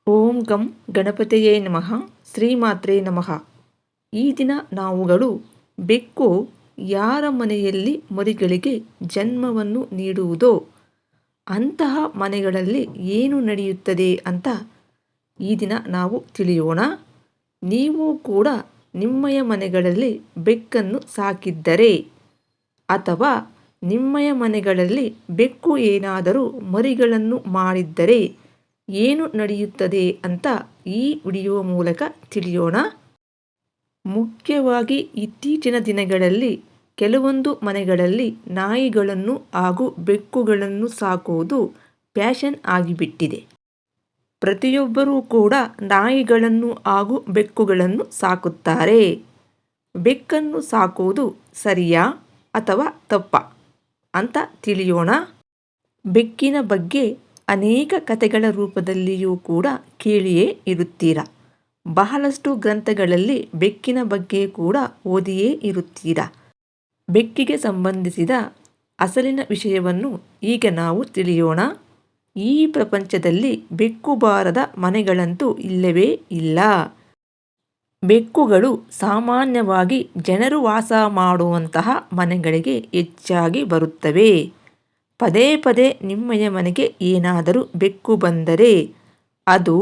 ಓಂ ಗಂ ಗಣಪತಿಯೇ ನಮಃ. ಶ್ರೀಮಾತ್ರೇ ನಮಃ. ಈ ದಿನ ನಾವುಗಳು ಬೆಕ್ಕು ಯಾರ ಮನೆಯಲ್ಲಿ ಮರಿಗಳಿಗೆ ಜನ್ಮವನ್ನು ನೀಡುವುದೋ ಅಂತಹ ಮನೆಗಳಲ್ಲಿ ಏನು ನಡೆಯುತ್ತದೆ ಅಂತ ಈ ದಿನ ನಾವು ತಿಳಿಯೋಣ. ನೀವು ಕೂಡ ನಿಮ್ಮಯ ಮನೆಗಳಲ್ಲಿ ಬೆಕ್ಕನ್ನು ಸಾಕಿದ್ದರೆ ಅಥವಾ ನಿಮ್ಮಯ ಮನೆಗಳಲ್ಲಿ ಬೆಕ್ಕು ಏನಾದರೂ ಮರಿಗಳನ್ನು ಮಾಡಿದ್ದರೆ ಏನು ನಡೆಯುತ್ತದೆ ಅಂತ ಈ ವಿಡಿಯೋ ಮೂಲಕ ತಿಳಿಯೋಣ. ಮುಖ್ಯವಾಗಿ ಇತ್ತೀಚಿನ ದಿನಗಳಲ್ಲಿ ಕೆಲವೊಂದು ಮನೆಗಳಲ್ಲಿ ನಾಯಿಗಳನ್ನು ಹಾಗೂ ಬೆಕ್ಕುಗಳನ್ನು ಸಾಕುವುದು ಫ್ಯಾಷನ್ ಆಗಿಬಿಟ್ಟಿದೆ. ಪ್ರತಿಯೊಬ್ಬರೂ ಕೂಡ ನಾಯಿಗಳನ್ನು ಹಾಗೂ ಬೆಕ್ಕುಗಳನ್ನು ಸಾಕುತ್ತಾರೆ. ಬೆಕ್ಕನ್ನು ಸಾಕುವುದು ಸರಿಯಾ ಅಥವಾ ತಪ್ಪಾ ಅಂತ ತಿಳಿಯೋಣ. ಬೆಕ್ಕಿನ ಬಗ್ಗೆ ಅನೇಕ ಕಥೆಗಳ ರೂಪದಲ್ಲಿಯೂ ಕೂಡ ಕೇಳಿಯೇ ಇರುತ್ತೀರ. ಬಹಳಷ್ಟು ಗ್ರಂಥಗಳಲ್ಲಿ ಬೆಕ್ಕಿನ ಬಗ್ಗೆ ಕೂಡ ಓದಿಯೇ ಇರುತ್ತೀರ. ಬೆಕ್ಕಿಗೆ ಸಂಬಂಧಿಸಿದ ಅಸಲಿನ ವಿಷಯವನ್ನು ಈಗ ನಾವು ತಿಳಿಯೋಣ. ಈ ಪ್ರಪಂಚದಲ್ಲಿ ಬೆಕ್ಕು ಬಾರದ ಮನೆಗಳಂತೂ ಇಲ್ಲವೇ ಇಲ್ಲ. ಬೆಕ್ಕುಗಳು ಸಾಮಾನ್ಯವಾಗಿ ಜನರು ವಾಸ ಮಾಡುವಂತಹ ಮನೆಗಳಿಗೆ ಹೆಚ್ಚಾಗಿ ಬರುತ್ತವೆ. ಪದೇ ಪದೇ ನಿಮ್ಮಯ ಮನೆಗೆ ಏನಾದರೂ ಬೆಕ್ಕು ಬಂದರೆ ಅದು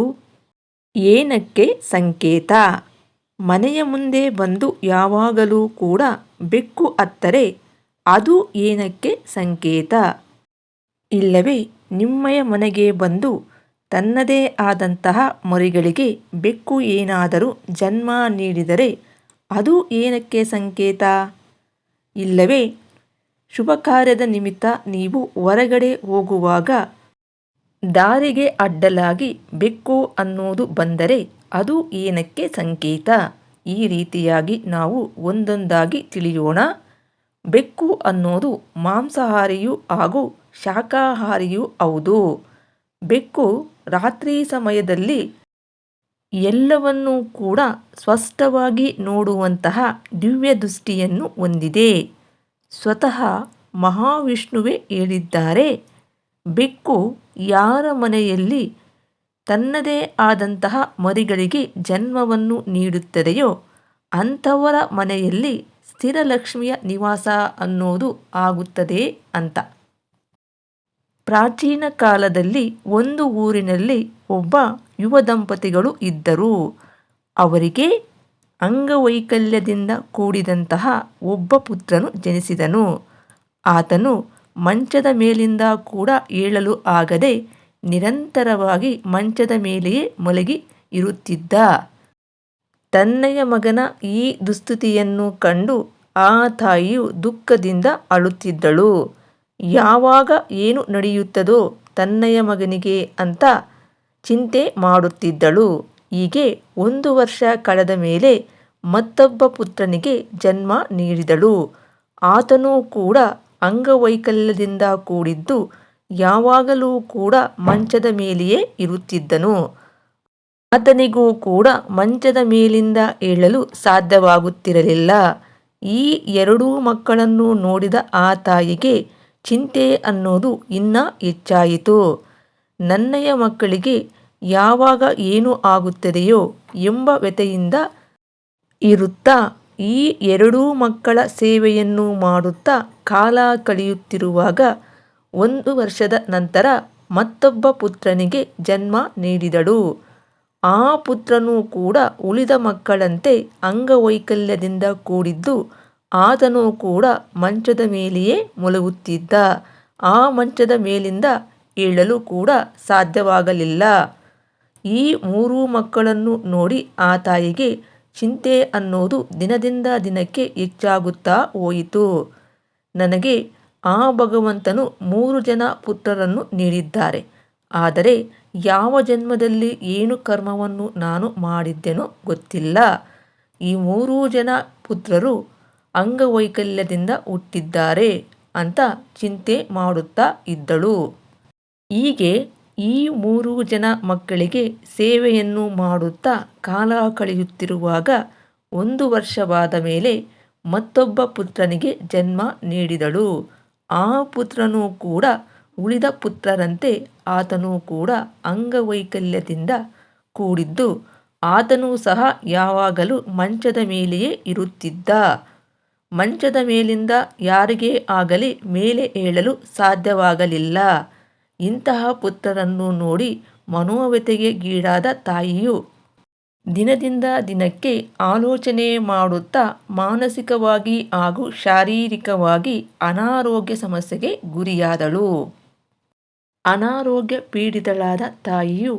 ಏನಕ್ಕೆ ಸಂಕೇತ? ಮನೆಯ ಮುಂದೆ ಬಂದು ಯಾವಾಗಲೂ ಕೂಡ ಬೆಕ್ಕು ಅತ್ತರೆ ಅದು ಏನಕ್ಕೆ ಸಂಕೇತ? ಇಲ್ಲವೇ ನಿಮ್ಮಯ ಮನೆಗೆ ಬಂದು ತನ್ನದೇ ಆದಂತಹ ಮರಿಗಳಿಗೆ ಬೆಕ್ಕು ಏನಾದರೂ ಜನ್ಮ ನೀಡಿದರೆ ಅದು ಏನಕ್ಕೆ ಸಂಕೇತ? ಇಲ್ಲವೇ ಶುಭ ಕಾರ್ಯದ ನಿಮಿತ್ತ ನೀವು ಹೊರಗಡೆ ಹೋಗುವಾಗ ದಾರಿಗೆ ಅಡ್ಡಲಾಗಿ ಬೆಕ್ಕು ಅನ್ನೋದು ಬಂದರೆ ಅದು ಏನಕ್ಕೆ ಸಂಕೇತ? ಈ ರೀತಿಯಾಗಿ ನಾವು ಒಂದೊಂದಾಗಿ ತಿಳಿಯೋಣ. ಬೆಕ್ಕು ಅನ್ನೋದು ಮಾಂಸಾಹಾರಿಯೂ ಹಾಗೂ ಶಾಕಾಹಾರಿಯೂ ಹೌದು. ಬೆಕ್ಕು ರಾತ್ರಿ ಸಮಯದಲ್ಲಿ ಎಲ್ಲವನ್ನೂ ಕೂಡ ಸ್ಪಷ್ಟವಾಗಿ ನೋಡುವಂತಹ ದಿವ್ಯ ದೃಷ್ಟಿಯನ್ನು ಹೊಂದಿದೆ. ಸ್ವತಃ ಮಹಾವಿಷ್ಣುವೇ ಹೇಳಿದ್ದಾರೆ, ಬೆಕ್ಕು ಯಾರ ಮನೆಯಲ್ಲಿ ತನ್ನದೇ ಆದಂತಹ ಮರಿಗಳಿಗೆ ಜನ್ಮವನ್ನು ನೀಡುತ್ತದೆಯೋ ಅಂಥವರ ಮನೆಯಲ್ಲಿ ಸ್ಥಿರಲಕ್ಷ್ಮಿಯ ನಿವಾಸ ಅನ್ನೋದು ಆಗುತ್ತದೆ ಅಂತ. ಪ್ರಾಚೀನ ಕಾಲದಲ್ಲಿ ಒಂದು ಊರಿನಲ್ಲಿ ಒಬ್ಬ ಯುವ ದಂಪತಿಗಳು ಇದ್ದರು. ಅವರಿಗೆ ಅಂಗವೈಕಲ್ಯದಿಂದ ಕೂಡಿದಂತಹ ಒಬ್ಬ ಪುತ್ರನು ಜನಿಸಿದನು. ಆತನು ಮಂಚದ ಮೇಲಿಂದ ಕೂಡ ಏಳಲು ಆಗದೆ ನಿರಂತರವಾಗಿ ಮಂಚದ ಮೇಲೆಯೇ ಮಲಗಿ ಇರುತ್ತಿದ್ದ. ತನ್ನಯ ಮಗನ ಈ ದುಸ್ಥಿತಿಯನ್ನು ಕಂಡು ಆ ತಾಯಿಯು ದುಃಖದಿಂದ ಅಳುತ್ತಿದ್ದಳು. ಯಾವಾಗ ಏನು ನಡೆಯುತ್ತದೋ ತನ್ನಯ ಮಗನಿಗೆ ಅಂತ ಚಿಂತೆ ಮಾಡುತ್ತಿದ್ದಳು. ಹೀಗೆ 1 ವರ್ಷ ಕಳೆದ ಮೇಲೆ ಮತ್ತೊಬ್ಬ ಪುತ್ರನಿಗೆ ಜನ್ಮ ನೀಡಿದಳು. ಆತನೂ ಕೂಡ ಅಂಗವೈಕಲ್ಯದಿಂದ ಕೂಡಿದ್ದು ಯಾವಾಗಲೂ ಕೂಡ ಮಂಚದ ಮೇಲೆಯೇ ಇರುತ್ತಿದ್ದನು. ಆತನಿಗೂ ಕೂಡ ಮಂಚದ ಮೇಲಿಂದ ಏಳಲು ಸಾಧ್ಯವಾಗುತ್ತಿರಲಿಲ್ಲ. ಈ 2 ಮಕ್ಕಳನ್ನು ನೋಡಿದ ಆ ತಾಯಿಗೆ ಚಿಂತೆ ಅನ್ನೋದು ಇನ್ನೂ ಹೆಚ್ಚಾಯಿತು. ನನ್ನಯ ಮಕ್ಕಳಿಗೆ ಯಾವಾಗ ಏನು ಆಗುತ್ತದೆಯೋ ಎಂಬ ವ್ಯಥೆಯಿಂದ ಇರುತ್ತಾ ಈ 2 ಮಕ್ಕಳ ಸೇವೆಯನ್ನು ಮಾಡುತ್ತಾ ಕಾಲ ಕಳೆಯುತ್ತಿರುವಾಗ 1 ವರ್ಷದ ನಂತರ ಮತ್ತೊಬ್ಬ ಪುತ್ರನಿಗೆ ಜನ್ಮ ನೀಡಿದಳು. ಆ ಪುತ್ರನೂ ಕೂಡ ಉಳಿದ ಮಕ್ಕಳಂತೆ ಅಂಗವೈಕಲ್ಯದಿಂದ ಕೂಡಿದ್ದು ಆತನೂ ಕೂಡ ಮಂಚದ ಮೇಲೆಯೇ ಮಲಗುತ್ತಿದ್ದ. ಆ ಮಂಚದ ಮೇಲಿಂದ ಏಳಲು ಕೂಡ ಸಾಧ್ಯವಾಗಲಿಲ್ಲ. ಈ 3 ಮಕ್ಕಳನ್ನು ನೋಡಿ ಆ ತಾಯಿಗೆ ಚಿಂತೆ ಅನ್ನೋದು ದಿನದಿಂದ ದಿನಕ್ಕೆ ಹೆಚ್ಚಾಗುತ್ತಾ ಹೋಯಿತು. ನನಗೆ ಆ ಭಗವಂತನು 3 ಜನ ಪುತ್ರರನ್ನು ನೀಡಿದ್ದಾರೆ. ಆದರೆ ಯಾವ ಜನ್ಮದಲ್ಲಿ ಏನು ಕರ್ಮವನ್ನು ನಾನು ಮಾಡಿದ್ದೆನೋ ಗೊತ್ತಿಲ್ಲ. ಈ 3 ಜನ ಪುತ್ರರು ಅಂಗವೈಕಲ್ಯದಿಂದ ಹುಟ್ಟಿದ್ದಾರೆ ಅಂತ ಚಿಂತೆ ಮಾಡುತ್ತಾ ಇದ್ದಳು. ಹೀಗೆ ಈ 3 ಜನ ಮಕ್ಕಳಿಗೆ ಸೇವೆಯನ್ನು ಮಾಡುತ್ತಾ ಕಾಲ ಕಳೆಯುತ್ತಿರುವಾಗ 1 ವರ್ಷವಾದ ಮೇಲೆ ಮತ್ತೊಬ್ಬ ಪುತ್ರನಿಗೆ ಜನ್ಮ ನೀಡಿದಳು. ಆ ಪುತ್ರನೂ ಕೂಡ ಉಳಿದ ಪುತ್ರರಂತೆ ಆತನೂ ಕೂಡ ಅಂಗವೈಕಲ್ಯದಿಂದ ಕೂಡಿದ್ದು ಆತನೂ ಸಹ ಯಾವಾಗಲೂ ಮಂಚದ ಮೇಲೆಯೇ ಇರುತ್ತಿದ್ದ. ಮಂಚದ ಮೇಲಿಂದ ಯಾರಿಗೇ ಆಗಲಿ ಮೇಲೆ ಏಳಲು ಸಾಧ್ಯವಾಗಲಿಲ್ಲ. ಇಂತಹ ಪುತ್ರರನ್ನು ನೋಡಿ ಮನೋವ್ಯಥೆಗೆ ಗೀಡಾದ ತಾಯಿಯು ದಿನದಿಂದ ದಿನಕ್ಕೆ ಆಲೋಚನೆ ಮಾಡುತ್ತಾ ಮಾನಸಿಕವಾಗಿ ಹಾಗೂ ಶಾರೀರಿಕವಾಗಿ ಅನಾರೋಗ್ಯ ಸಮಸ್ಯೆಗೆ ಗುರಿಯಾದಳು. ಅನಾರೋಗ್ಯ ಪೀಡಿತಳಾದ ತಾಯಿಯು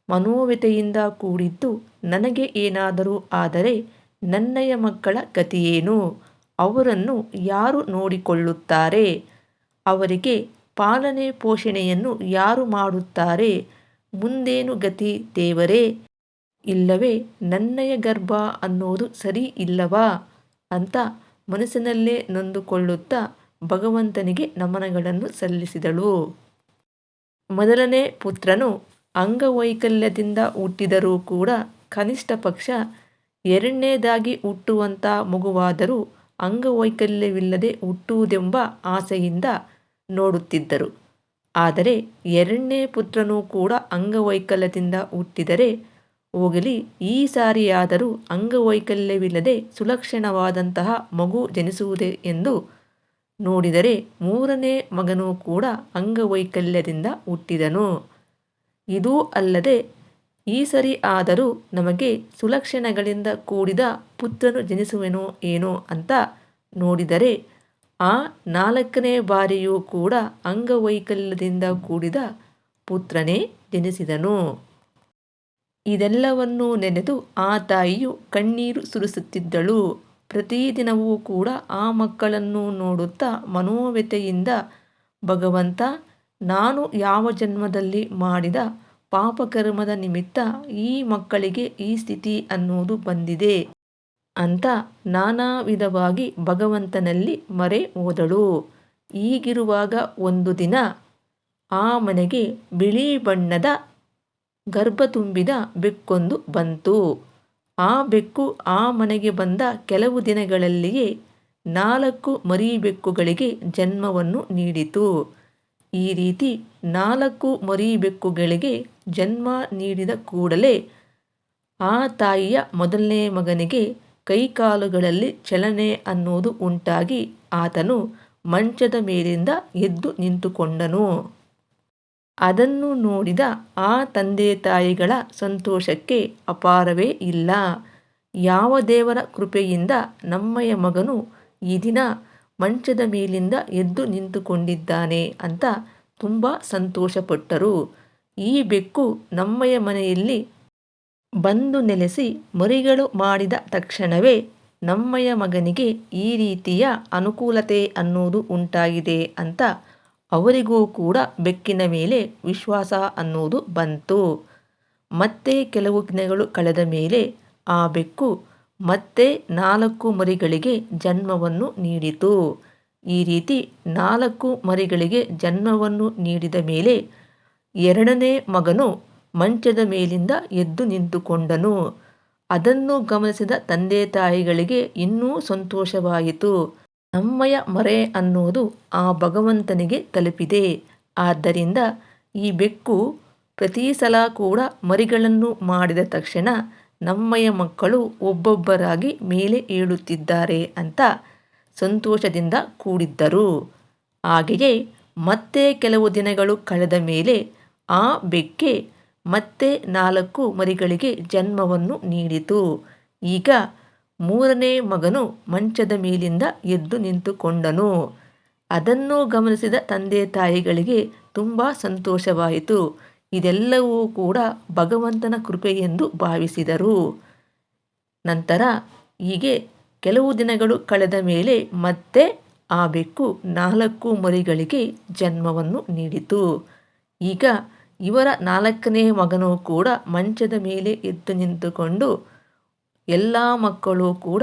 ಮನೋವ್ಯಥೆಯಿಂದ ಕೂಡಿದ್ದು, ನನಗೆ ಏನಾದರೂ ಆದರೆ ನನ್ನಯ ಮಕ್ಕಳ ಗತಿಯೇನು? ಅವರನ್ನು ಯಾರು ನೋಡಿಕೊಳ್ಳುತ್ತಾರೆ? ಅವರಿಗೆ ಪಾಲನೆ ಪೋಷಣೆಯನ್ನು ಯಾರು ಮಾಡುತ್ತಾರೆ? ಮುಂದೇನು ಗತಿ ದೇವರೇ? ಇಲ್ಲವೇ ನನ್ನಯ ಗರ್ಭ ಅನ್ನೋದು ಸರಿ ಇಲ್ಲವಾ ಅಂತ ಮನಸ್ಸಿನಲ್ಲೇ ನೊಂದುಕೊಳ್ಳುತ್ತಾ ಭಗವಂತನಿಗೆ ನಮನಗಳನ್ನು ಸಲ್ಲಿಸಿದಳು. ಮೊದಲನೇ ಪುತ್ರನು ಅಂಗವೈಕಲ್ಯದಿಂದ ಹುಟ್ಟಿದರೂ ಕೂಡ ಕನಿಷ್ಠ ಪಕ್ಷ ಎರಡನೇದಾಗಿ ಹುಟ್ಟುವಂಥ ಮಗುವಾದರೂ ಅಂಗವೈಕಲ್ಯವಿಲ್ಲದೆ ಹುಟ್ಟುವುದೆಂಬ ಆಸೆಯಿಂದ ನೋಡುತ್ತಿದ್ದರು. ಆದರೆ ಎರಡನೇ ಪುತ್ರನೂ ಕೂಡ ಅಂಗವೈಕಲ್ಯದಿಂದ ಹುಟ್ಟಿದರೆ ಹೋಗಲಿ, ಈ ಸಾರಿಯಾದರೂ ಅಂಗವೈಕಲ್ಯವಿಲ್ಲದೆ ಸುಲಕ್ಷಣವಾದಂತಹ ಮಗು ಜನಿಸುವುದೇ ಎಂದು ನೋಡಿದರೆ ಮೂರನೇ ಮಗನೂ ಕೂಡ ಅಂಗವೈಕಲ್ಯದಿಂದ ಹುಟ್ಟಿದನು. ಇದೂ ಅಲ್ಲದೆ ಈ ಸರಿ ಆದರೂ ನಮಗೆ ಸುಲಕ್ಷಣಗಳಿಂದ ಕೂಡಿದ ಪುತ್ರನು ಜನಿಸುವೆನೋ ಏನೋ ಅಂತ ನೋಡಿದರೆ ಆ ನಾಲ್ಕನೇ ಬಾರಿಯೂ ಕೂಡ ಅಂಗವೈಕಲ್ಯದಿಂದ ಕೂಡಿದ ಪುತ್ರನೇ ಜನಿಸಿದನು. ಇದೆಲ್ಲವನ್ನೂ ನೆನೆದು ಆ ತಾಯಿಯು ಕಣ್ಣೀರು ಸುರಿಸುತ್ತಿದ್ದಳು. ಪ್ರತಿದಿನವೂ ಕೂಡ ಆ ಮಕ್ಕಳನ್ನು ನೋಡುತ್ತಾ ಮನೋವ್ಯಥೆಯಿಂದ, ಭಗವಂತ, ನಾನು ಯಾವ ಜನ್ಮದಲ್ಲಿ ಮಾಡಿದ ಪಾಪಕರ್ಮದ ನಿಮಿತ್ತ ಈ ಮಕ್ಕಳಿಗೆ ಈ ಸ್ಥಿತಿ ಅನ್ನೋದು ಬಂದಿದೆ ಅಂತ ನಾನಾ ವಿಧವಾಗಿ ಭಗವಂತನಲ್ಲಿ ಮೊರೆ ಹೋದಳು. ಹೀಗಿರುವಾಗ ಒಂದು ದಿನ ಆ ಮನೆಗೆ ಬಿಳಿ ಬಣ್ಣದ ಗರ್ಭ ತುಂಬಿದ ಬೆಕ್ಕೊಂದು ಬಂತು. ಆ ಬೆಕ್ಕು ಆ ಮನೆಗೆ ಬಂದ ಕೆಲವು ದಿನಗಳಲ್ಲಿಯೇ 4 ಮರಿ ಬೆಕ್ಕುಗಳಿಗೆ ಜನ್ಮವನ್ನು ನೀಡಿತು. ಈ ರೀತಿ 4 ಮರಿ ಬೆಕ್ಕುಗಳಿಗೆ ಜನ್ಮ ನೀಡಿದ ಕೂಡಲೇ ಆ ತಾಯಿಯ ಮೊದಲನೇ ಮಗನಿಗೆ ಕೈಕಾಲುಗಳಲ್ಲಿ ಚಲನೆ ಅನ್ನೋದು ಉಂಟಾಗಿ ಆತನು ಮಂಚದ ಮೇಲಿಂದ ಎದ್ದು ನಿಂತುಕೊಂಡನು. ಅದನ್ನು ನೋಡಿದ ಆ ತಂದೆ ತಾಯಿಗಳ ಸಂತೋಷಕ್ಕೆ ಅಪಾರವೇ ಇಲ್ಲ. ಯಾವ ದೇವರ ಕೃಪೆಯಿಂದ ನಮ್ಮಯ ಮಗನು ಈ ದಿನ ಮಂಚದ ಮೇಲಿಂದ ಎದ್ದು ನಿಂತುಕೊಂಡಿದ್ದಾನೆ ಅಂತ ತುಂಬ ಸಂತೋಷಪಟ್ಟರು. ಈ ಬೆಕ್ಕು ನಮ್ಮಯ ಮನೆಯಲ್ಲಿ ಬಂದು ನೆಲೆಸಿ ಮರಿಗಳು ಮಾಡಿದ ತಕ್ಷಣವೇ ನಮ್ಮಯ ಮಗನಿಗೆ ಈ ರೀತಿಯ ಅನುಕೂಲತೆ ಅನ್ನೋದು ಉಂಟಾಗಿದೆ ಅಂತ ಅವರಿಗೂ ಕೂಡ ಬೆಕ್ಕಿನ ಮೇಲೆ ವಿಶ್ವಾಸ ಅನ್ನೋದು ಬಂತು. ಮತ್ತೆ ಕೆಲವು ದಿನಗಳು ಕಳೆದ ಮೇಲೆ ಆ ಬೆಕ್ಕು ಮತ್ತೆ 4 ಮರಿಗಳಿಗೆ ಜನ್ಮವನ್ನು ನೀಡಿತು. ಈ ರೀತಿ 4 ಮರಿಗಳಿಗೆ ಜನ್ಮವನ್ನು ನೀಡಿದ ಮೇಲೆ ಎರಡನೇ ಮಗನು ಮಂಚದ ಮೇಲಿಂದ ಎದ್ದು ನಿಂತುಕೊಂಡನು. ಅದನ್ನು ಗಮನಿಸಿದ ತಂದೆ ತಾಯಿಗಳಿಗೆ ಇನ್ನೂ ಸಂತೋಷವಾಯಿತು. ನಮ್ಮಯ ಮೊರೆ ಅನ್ನೋದು ಆ ಭಗವಂತನಿಗೆ ತಲುಪಿದೆ. ಆದ್ದರಿಂದ ಈ ಬೆಕ್ಕು ಪ್ರತಿ ಸಲ ಕೂಡ ಮರಿಗಳನ್ನು ಮಾಡಿದ ತಕ್ಷಣ ನಮ್ಮಯ ಮಕ್ಕಳು ಒಬ್ಬೊಬ್ಬರಾಗಿ ಮೇಲೆ ಏಳುತ್ತಿದ್ದಾರೆ ಅಂತ ಸಂತೋಷದಿಂದ ಕೂಡಿದ್ದರು. ಹಾಗೆಯೇ ಮತ್ತೆ ಕೆಲವು ದಿನಗಳು ಕಳೆದ ಮೇಲೆ ಆ ಬೆಕ್ಕೆ ಮತ್ತೆ 4 ಮರಿಗಳಿಗೆ ಜನ್ಮವನ್ನು ನೀಡಿತು. ಈಗ ಮೂರನೇ ಮಗನು ಮಂಚದ ಮೇಲಿಂದ ಎದ್ದು ನಿಂತುಕೊಂಡನು. ಅದನ್ನು ಗಮನಿಸಿದ ತಂದೆ ತಾಯಿಗಳಿಗೆ ತುಂಬ ಸಂತೋಷವಾಯಿತು. ಇದೆಲ್ಲವೂ ಕೂಡ ಭಗವಂತನ ಕೃಪೆ ಎಂದು ಭಾವಿಸಿದರು. ನಂತರ ಹೀಗೆ ಕೆಲವು ದಿನಗಳು ಕಳೆದ ಮೇಲೆ ಮತ್ತೆ ಆ ಬೆಕ್ಕು 4 ಮರಿಗಳಿಗೆ ಜನ್ಮವನ್ನು ನೀಡಿತು. ಈಗ ಇವರ 4ನೇ ಮಗನೂ ಕೂಡ ಮಂಚದ ಮೇಲೆ ಎದ್ದು ನಿಂತುಕೊಂಡು ಎಲ್ಲ ಮಕ್ಕಳು ಕೂಡ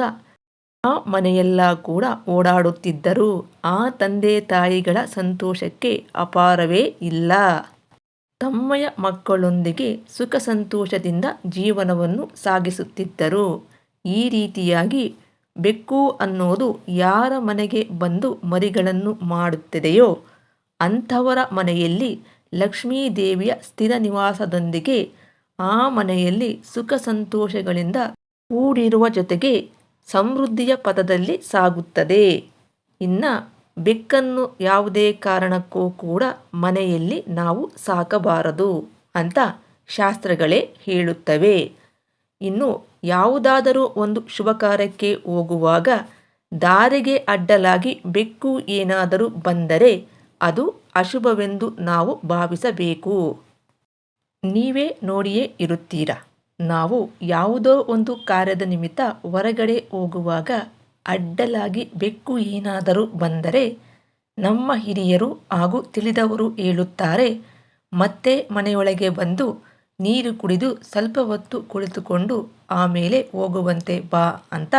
ಆ ಮನೆಯೆಲ್ಲ ಕೂಡ ಓಡಾಡುತ್ತಿದ್ದರು. ಆ ತಂದೆ ತಾಯಿಗಳ ಸಂತೋಷಕ್ಕೆ ಅಪಾರವೇ ಇಲ್ಲ. ತಮ್ಮಯ ಮಕ್ಕಳೊಂದಿಗೆ ಸುಖ ಸಂತೋಷದಿಂದ ಜೀವನವನ್ನು ಸಾಗಿಸುತ್ತಿದ್ದರು. ಈ ರೀತಿಯಾಗಿ ಬೆಕ್ಕು ಅನ್ನೋದು ಯಾರ ಮನೆಗೆ ಬಂದು ಮರಿಗಳನ್ನು ಮಾಡುತ್ತದೆಯೋ ಅಂಥವರ ಮನೆಯಲ್ಲಿ ಲಕ್ಷ್ಮೀ ದೇವಿಯ ಸ್ಥಿರ ನಿವಾಸದೊಂದಿಗೆ ಆ ಮನೆಯಲ್ಲಿ ಸುಖ ಸಂತೋಷಗಳಿಂದ ಕೂಡಿರುವ ಜೊತೆಗೆ ಸಮೃದ್ಧಿಯ ಪಥದಲ್ಲಿ ಸಾಗುತ್ತದೆ. ಇನ್ನು ಬೆಕ್ಕನ್ನು ಯಾವುದೇ ಕಾರಣಕ್ಕೂ ಕೂಡ ಮನೆಯಲ್ಲಿ ನಾವು ಸಾಕಬಾರದು ಅಂತ ಶಾಸ್ತ್ರಗಳೇ ಹೇಳುತ್ತವೆ. ಇನ್ನು ಯಾವುದಾದರೂ ಒಂದು ಶುಭ ಕಾರ್ಯಕ್ಕೆ ಹೋಗುವಾಗ ದಾರಿಗೆ ಅಡ್ಡಲಾಗಿ ಬೆಕ್ಕು ಏನಾದರೂ ಬಂದರೆ ಅದು ಅಶುಭವೆಂದು ನಾವು ಭಾವಿಸಬೇಕು. ನೀವೇ ನೋಡಿಯೇ ಇರುತ್ತೀರ, ನಾವು ಯಾವುದೋ ಒಂದು ಕಾರ್ಯದ ನಿಮಿತ್ತ ಹೊರಗಡೆ ಹೋಗುವಾಗ ಅಡ್ಡಲಾಗಿ ಬೆಕ್ಕು ಏನಾದರೂ ಬಂದರೆ ನಮ್ಮ ಹಿರಿಯರು ಹಾಗೂ ತಿಳಿದವರು ಹೇಳುತ್ತಾರೆ, ಮತ್ತೆ ಮನೆಯೊಳಗೆ ಬಂದು ನೀರು ಕುಡಿದು ಸ್ವಲ್ಪ ಹೊತ್ತು ಕುಳಿತುಕೊಂಡು ಆಮೇಲೆ ಹೋಗುವಂತೆ ಬಾ ಅಂತ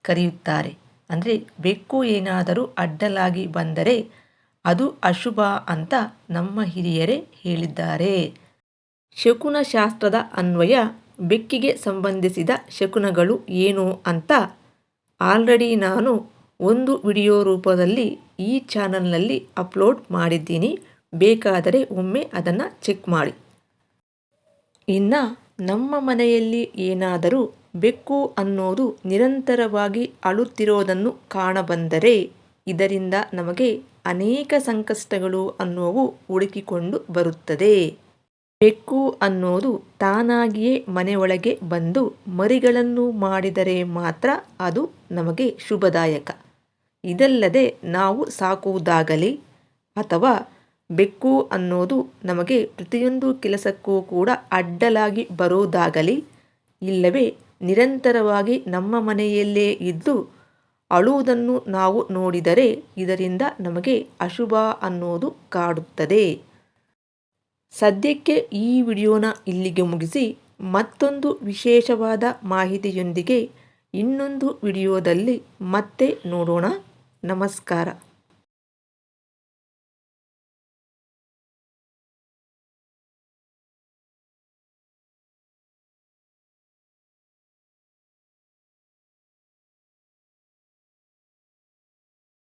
ಕರೆಯುತ್ತಾರೆ. ಅಂದರೆ ಬೆಕ್ಕು ಏನಾದರೂ ಅಡ್ಡಲಾಗಿ ಬಂದರೆ ಅದು ಅಶುಭ ಅಂತ ನಮ್ಮ ಹಿರಿಯರೇ ಹೇಳಿದ್ದಾರೆ. ಶಕುನಶಾಸ್ತ್ರದ ಅನ್ವಯ ಬೆಕ್ಕಿಗೆ ಸಂಬಂಧಿಸಿದ ಶಕುನಗಳು ಏನು ಅಂತ ಆಲ್ರೆಡಿ ನಾನು ಒಂದು ವಿಡಿಯೋ ರೂಪದಲ್ಲಿ ಈ ಚಾನಲ್ನಲ್ಲಿ ಅಪ್ಲೋಡ್ ಮಾಡಿದ್ದೀನಿ. ಬೇಕಾದರೆ ಒಮ್ಮೆ ಅದನ್ನು ಚೆಕ್ ಮಾಡಿ. ಇನ್ನು ನಮ್ಮ ಮನೆಯಲ್ಲಿ ಏನಾದರೂ ಬೆಕ್ಕು ಅನ್ನೋದು ನಿರಂತರವಾಗಿ ಅಳುತ್ತಿರೋದನ್ನು ಕಾಣಬಂದರೆ ಇದರಿಂದ ನಮಗೆ ಅನೇಕ ಸಂಕಷ್ಟಗಳು ಅನ್ನೋವು ಹುಡುಕಿಕೊಂಡು ಬರುತ್ತದೆ. ಬೆಕ್ಕು ಅನ್ನೋದು ತಾನಾಗಿಯೇ ಮನೆಯೊಳಗೆ ಬಂದು ಮರಿಗಳನ್ನು ಮಾಡಿದರೆ ಮಾತ್ರ ಅದು ನಮಗೆ ಶುಭದಾಯಕ. ಇದಲ್ಲದೆ ನಾವು ಸಾಕುವುದಾಗಲಿ ಅಥವಾ ಬೆಕ್ಕು ಅನ್ನೋದು ನಮಗೆ ಪ್ರತಿಯೊಂದು ಕೆಲಸಕ್ಕೂ ಕೂಡ ಅಡ್ಡಲಾಗಿ ಬರೋದಾಗಲಿ ಇಲ್ಲವೇ ನಿರಂತರವಾಗಿ ನಮ್ಮ ಮನೆಯಲ್ಲೇ ಇದ್ದು ಅಳುವುದನ್ನು ನಾವು ನೋಡಿದರೆ ಇದರಿಂದ ನಮಗೆ ಅಶುಭ ಅನ್ನೋದು ಕಾಡುತ್ತದೆ. ಸದ್ಯಕ್ಕೆ ಈ ವಿಡಿಯೋನ ಇಲ್ಲಿಗೆ ಮುಗಿಸಿ ಮತ್ತೊಂದು ವಿಶೇಷವಾದ ಮಾಹಿತಿಯೊಂದಿಗೆ ಇನ್ನೊಂದು ವಿಡಿಯೋದಲ್ಲಿ ಮತ್ತೆ ನೋಡೋಣ. ನಮಸ್ಕಾರ.